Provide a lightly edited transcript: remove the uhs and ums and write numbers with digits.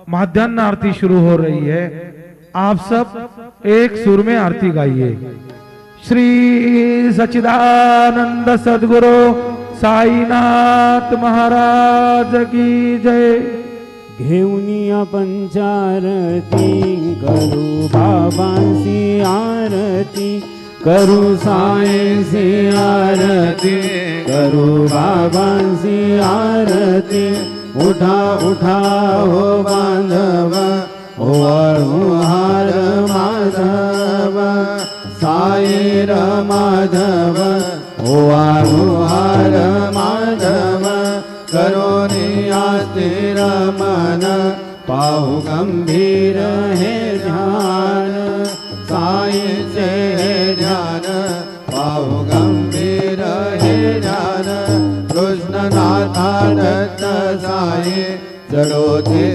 माध्यान्ह आरती शुरू हो रही है। आप सब एक सुर में आरती गाइए। श्री सच्चिदानंद सद्गुरु साईनाथ महाराज की जय। घेऊनिया पंचारती करू बाबांची आरती, करू साईंची आरती, करू बाबांची आरती। उठा उठा हो बांधव, ओवाळू हार माधव, साईर माधव, ओवाळू हार माधव। करोनी आस्थिर मन, पाहु गंभीर हे ध्यान, साईंचे हे ध्यान, पाहु गंभीर हे ध्यान। कृष्णनाथा दत्त साई, चढोते